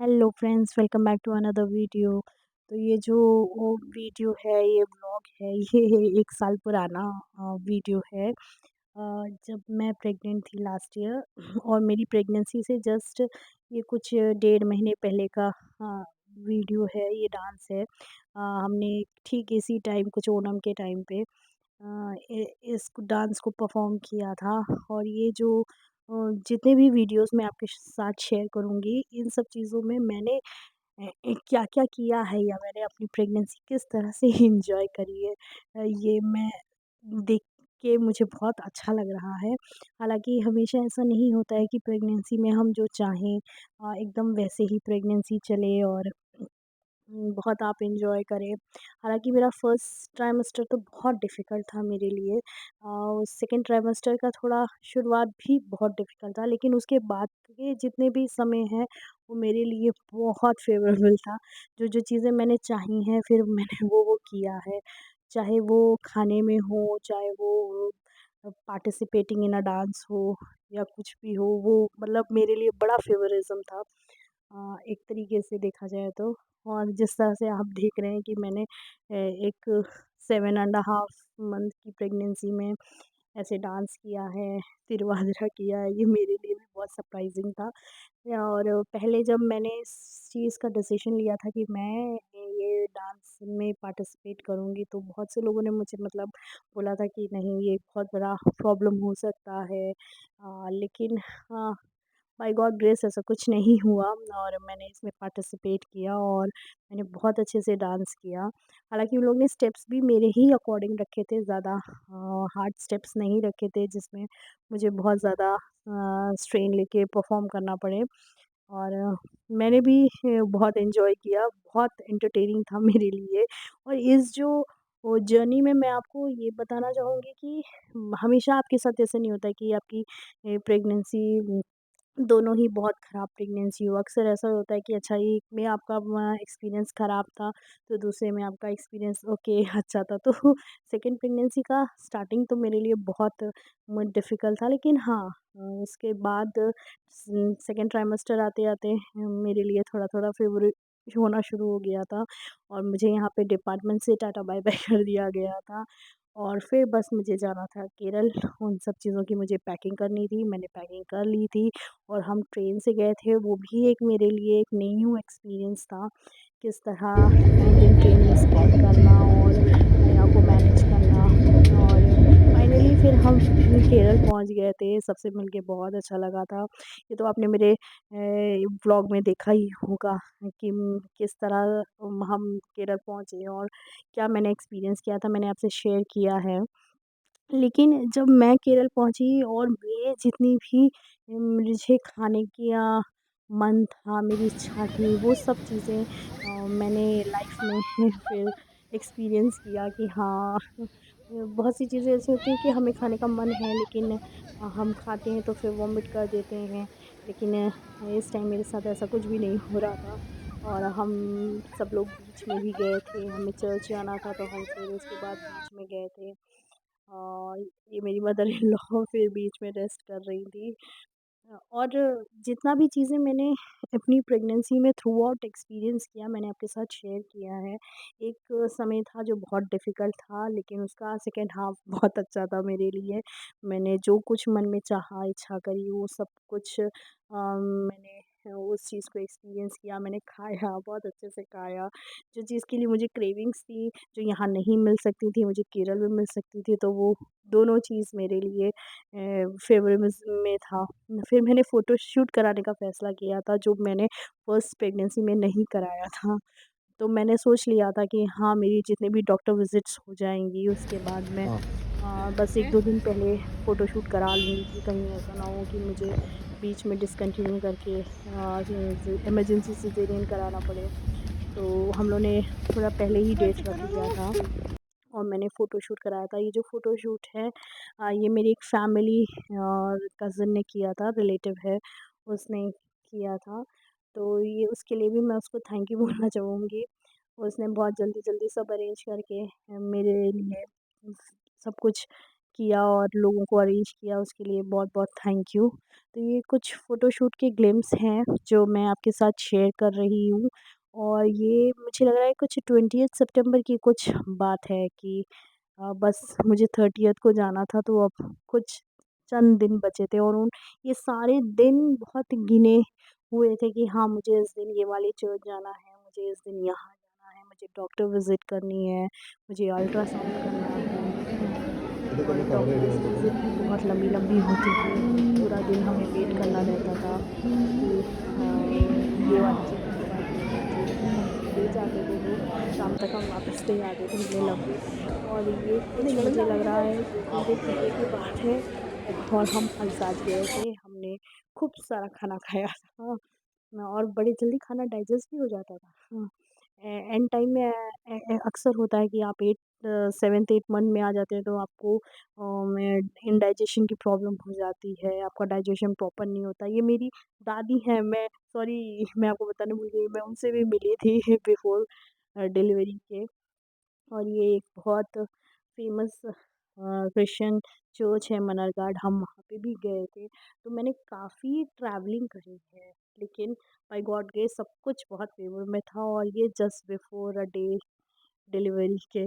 Hello friends, welcome back to another video. तो ये जो वो वीडियो है, ये व्लॉग है, ये 1 साल पुराना वीडियो है। जब मैं प्रेग्नेंट थी लास्ट ईयर और मेरी प्रेगनेंसी से जस्ट ये कुछ 1.5 महीने पहले का वीडियो है, ये डांस है। हमने ठीक इसी टाइम कुछ ओणम के टाइम पे इस डांस को परफॉर्म किया था। और ये जो जितने भी वीडियोस मैं आपके साथ शेयर करूँगी, इन सब चीज़ों में मैंने क्या-क्या किया है या मैंने अपनी प्रेगनेंसी किस तरह से एंजॉय करी है, ये मैं देख के मुझे बहुत अच्छा लग रहा है। हालाँकि हमेशा ऐसा नहीं होता है कि प्रेगनेंसी में हम जो चाहें एकदम वैसे ही प्रेगनेंसी चले और बहुत आप एन्जॉय करें। हालाँकि मेरा फर्स्ट ट्राइमेस्टर तो बहुत डिफ़िकल्ट था मेरे लिए। सेकंड ट्राइमेस्टर का थोड़ा शुरुआत भी बहुत डिफ़िकल्ट था, लेकिन उसके बाद के जितने भी समय हैं, वो मेरे लिए बहुत फ़ेवरेबल था। जो-जो चीज़ें मैंने चाही हैं, फिर मैंने वो किया है। चाहे वो खाने में हो, चाहे वो पार्टिसिपेटिंग इन अ डांस हो या कुछ भी हो, वो मतलब मेरे लिए बड़ा फ़ेवरिज़्म था। एक तरीके से देखा जाए तो। और जिस तरह से आप देख रहे हैं कि मैंने एक 7 एंड अ हाफ मंथ की प्रेगनेंसी में ऐसे डांस किया है, तिरवाज़रा किया है, ये मेरे लिए भी बहुत सरप्राइज़िंग था। और पहले जब मैंने इस चीज़ का डिसीज़न लिया था कि मैं ये डांस में पार्टिसिपेट करूँगी, तो बहुत से लोगों ने मुझे मतलब बोला था कि नहीं, ये बहुत बड़ा प्रॉब्लम हो सकता है। लेकिन बाय गॉड ग्रेस ऐसा कुछ नहीं हुआ और मैंने इसमें पार्टिसिपेट किया और मैंने बहुत अच्छे से डांस किया। हालाँकि उन लोग ने स्टेप्स भी मेरे ही अकॉर्डिंग रखे थे, ज़्यादा हार्ड स्टेप्स नहीं रखे थे जिसमें मुझे बहुत ज़्यादा स्ट्रेन लेके परफ़ॉर्म करना पड़े। और मैंने भी बहुत एन्जॉय किया, बहुत एंटरटेनिंग था मेरे लिए। और इस जो वो जर्नी में मैं आपको ये बताना चाहूँगी कि हमेशा आपके साथ ऐसा नहीं होता है कि आपकी प्रेगनेंसी दोनों ही बहुत ख़राब प्रेगनेंसी हो। अक्सर ऐसा होता है कि अच्छा, एक में आपका एक्सपीरियंस ख़राब था, तो दूसरे में आपका एक्सपीरियंस ओके अच्छा था। तो सेकंड प्रेगनेंसी का स्टार्टिंग तो मेरे लिए बहुत डिफ़िकल्ट था, लेकिन हाँ, उसके बाद सेकंड ट्राइमेस्टर आते-आते मेरे लिए थोड़ा-थोड़ा फ़ेवरेट होना शुरू हो गया था और मुझे यहाँ पे डिपार्टमेंट से टाटा बाय-बाय कर दिया गया था। और फिर बस मुझे जाना था केरल, उन सब चीज़ों की मुझे पैकिंग करनी थी, मैंने पैकिंग कर ली थी और हम ट्रेन से गए थे। वो भी एक मेरे लिए एक न्यू एक्सपीरियंस था, किस तरह इंडियन ट्रेन में स्पेंड करना और दुनिया को मैनेज करना। और फाइनली फिर हम केरल पहुँच गए थे, सबसे मिलके बहुत अच्छा लगा था। ये तो आपने मेरे व्लॉग में देखा ही होगा कि किस तरह हम केरल पहुँचे और क्या मैंने एक्सपीरियंस किया था, मैंने आपसे शेयर किया है। लेकिन जब मैं केरल पहुँची और मेरे जितनी भी मुझे खाने की मन था, मेरी इच्छा थी, वो सब चीज़ें मैंने लाइफ़ में फिर एक्सपीरियंस किया कि हाँ, बहुत सी चीज़ें ऐसी होती हैं कि हमें खाने का मन है, लेकिन हम खाते हैं तो फिर वॉमिट कर देते हैं। लेकिन इस टाइम मेरे साथ ऐसा कुछ भी नहीं हो रहा था और हम सब लोग बीच में भी गए थे, हमें चर्च जाना था, तो हम फिर उसके बाद बीच में गए थे। और ये मेरी मदर इन लॉ फिर बीच में रेस्ट कर रही थी। और जितना भी चीज़ें मैंने अपनी प्रेगनेंसी में थ्रू आउट एक्सपीरियंस किया, मैंने आपके साथ शेयर किया है। एक समय था जो बहुत डिफ़िकल्ट था, लेकिन उसका सेकंड हाफ़ बहुत अच्छा था मेरे लिए। मैंने जो कुछ मन में चाहा, इच्छा करी, वो सब कुछ मैंने उस चीज़ को एक्सपीरियंस किया, मैंने खाया, बहुत अच्छे से खाया। जो चीज़ के लिए मुझे क्रेविंग्स थी, जो यहाँ नहीं मिल सकती थी, मुझे केरल में मिल सकती थी, तो वो दोनों चीज़ मेरे लिए फ़ेवरेबल में था। फिर मैंने फ़ोटोशूट कराने का फ़ैसला किया था, जो मैंने फर्स्ट प्रेगनेंसी में नहीं कराया था। तो मैंने सोच लिया था कि हाँ, मेरी जितने भी डॉक्टर विज़िट्स हो जाएँगी, उसके बाद मैं बस 1-2 दिन पहले फ़ोटोशूट करा लूँगी कि कहीं ऐसा ना हो कि मुझे बीच में डिसकंटिन्यू करके इमरजेंसी सिज़ेरियन कराना पड़े। तो हम लोग ने थोड़ा पहले ही डेट रख लिया था और मैंने फ़ोटोशूट कराया था। ये जो फ़ोटोशूट है, ये मेरी एक फ़ैमिली और कज़िन ने किया था, रिलेटिव है, उसने किया था। तो ये उसके लिए भी मैं उसको थैंक यू बोलना चाहूँगी। उसने बहुत जल्दी-जल्दी सब अरेंज करके मेरे लिए सब कुछ किया और लोगों को अरेंज किया, उसके लिए बहुत-बहुत थैंक यू। तो ये कुछ फ़ोटोशूट के ग्लिम्स हैं जो मैं आपके साथ शेयर कर रही हूँ, और ये मुझे लग रहा है कुछ 20th सितंबर की कुछ बात है कि बस मुझे 30th को जाना था, तो अब कुछ चंद दिन बचे थे और उन ये सारे दिन बहुत गिने हुए थे कि हाँ, मुझे इस दिन ये वाली चर्च जाना है, मुझे इस दिन यहाँ जाना है, मुझे डॉक्टर विज़िट करनी है, मुझे अल्ट्रासाउंड करना है। और डॉक्टर्स विज़िट भी बहुत लंबी-लंबी होती थी, पूरा दिन हमें वेट करना रहता था कि ये वाली चेकअप के बाद ये वाली चेकअप, और हम ले जाते थे तो शाम तक हम वापस नहीं आते थे इतने लंबे। और ये कुछ मुझे लग रहा है 2-3 दिन पहले की बात है, और हम अल्साज गए थे, हमने खूब सारा खाना खाया था। और बड़ी जल्दी खाना डाइजेस्ट भी हो जाता था। हाँ, एंड टाइम में अक्सर होता है कि आप 7th 8th मंथ में आ जाते हैं तो आपको में इंडाइजेशन की प्रॉब्लम हो जाती है, आपका डाइजेशन प्रॉपर नहीं होता। ये मेरी दादी हैं, मैं सॉरी मैं आपको बताने भूल गई, मैं उनसे भी मिली थी बिफ़ोर डिलीवरी के। और ये एक बहुत फ़ेमस क्रिश्चियन चर्च है मन्नरघाट, हम वहाँ पे भी गए थे। तो मैंने काफ़ी ट्रैवलिंग करी है, लेकिन बाय गॉड ग्रेस सब कुछ बहुत फ़ेवर में था, और ये just before a day delivery के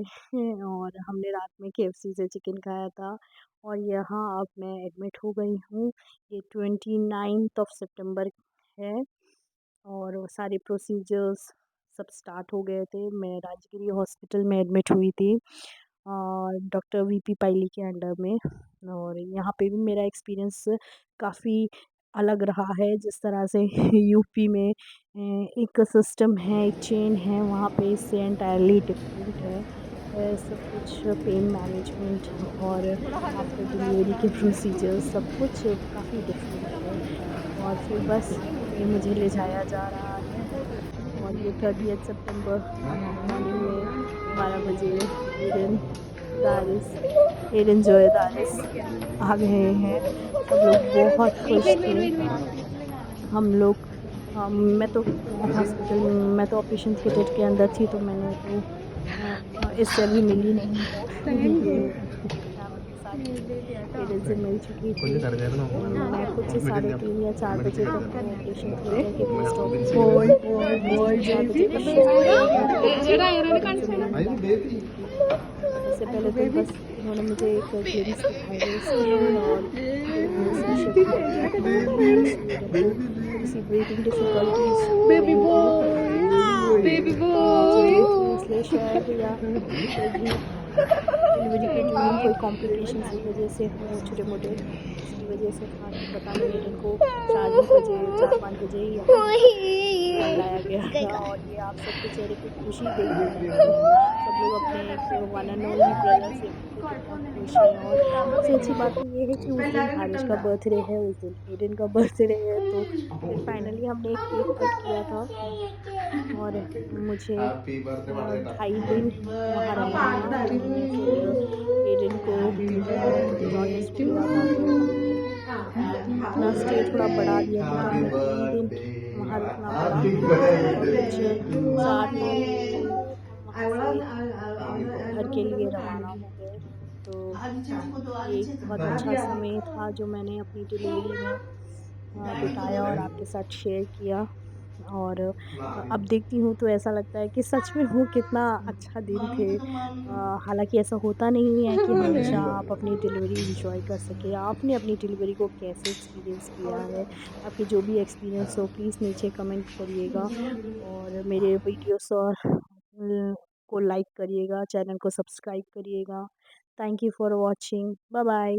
और हमने रात में केएफसी से चिकन खाया था, और यहाँ अब मैं एडमिट हो गई हूँ। ये 29th ऑफ सितंबर है, और वो सारे प्रोसीजर्स सब स्टार्ट हो गए थे। मैं राजगिरी हॉस्पिटल में एडमिट हुई थी डॉक्टर वीपी पाइली के अंडर में, और यहाँ पे भी मेरा एक्सपीरियंस काफ़ी अलग रहा है। जिस तरह से यूपी में एक सिस्टम है, एक चेन है, वहाँ पे इससे एंटायरली डिफरेंट है। सब कुछ पेन मैनेजमेंट और आफ्टर डिलीवरी के प्रोसीजर्स सब कुछ काफ़ी डिफरेंट है। और फिर बस ये मुझे ले जाया जा रहा है, और ये 30th सितंबर मॉर्निंग में 12 बजे एडन दारिस एडन जोए दारिस आ गए हैं। सब लोग बहुत खुश थे। हम लोग मैं तो हॉस्पिटल मैं तो ऑपरेशन थिएटर के अंदर थी, तो मैंने तो इससे अभी मिली नहीं हूँ। ये फैमिली के साथ एडन से मिल चुकी थी। मैं कुछ 3:30 या 4 बजे तक तो ऑपरेशन थिएटर के पोस्ट ऑप में ही थी। मुझे 4 बजे का शिफ्ट था, तो एडन से मैंने मुलाकात की थी। उससे पहले तो बस उन्होंने मुझे एक ग्लिम्स दिखाए थे उसके, और फिर वो से शिफ्ट कर दिया था, और क्योंकि एडन को थोड़ी-सी ब्रीथिंग डिफ़िकल्टीज़ हो Baby रही थी, boy, baby तो boy. इसलिए शायद, या फिर भी डिलीवरी के ड्यूरिंग कोई कॉम्प्लिकेशंस की वजह से हो, छोटे-मोटे उसकी वजह से था कि पता नहीं, एडन को 4 ही बजे 4-5 बजे ही यहाँ लाया गया था। और ये आप सबके चेहरे पे खुशी देख के सब लोग अपने एक वन एंड ओनली ब्रदर से मिलके कितना खुश हैं। और सबसे अच्छी बात तो ये है कि उस दिन हारिश का बर्थडे है, उस दिन एडन का बर्थडे है, तो फिर फाइनली हमने एक केक कट किया था, और मुझे Happy birthday 2.5 दिन वहाँ रहना था, क्योंकि फिर एडन को जॉन्डिस वगैरह था, तो हमने अपना स्टे थोड़ा बढ़ा दिया था, तो Happy हमें 3 दिन birthday, वहाँ रुकना पड़ा, happy और कुछ birthday. 4 दिन तो हम वहाँ से घर के लिए रवाना हो गए। तो ये एक बहुत अच्छा समय था जो मैंने अपनी डिलीवरी में बिताया और आपके साथ शेयर किया। और अब देखती हूँ तो ऐसा लगता है कि सच में वो कितना अच्छा दिन थे। हालाँकि ऐसा होता नहीं है कि हमेशा आप अपनी डिलीवरी एन्जॉय कर सकें। आपने अपनी डिलीवरी को कैसे एक्सपीरियंस किया है? आपके जो भी एक्सपीरियंस हो प्लीज़ नीचे कमेंट करिएगा, और मेरे वीडियोस और को लाइक करिएगा, चैनल को सब्सक्राइब करिएगा। Thank you for watching. Bye bye.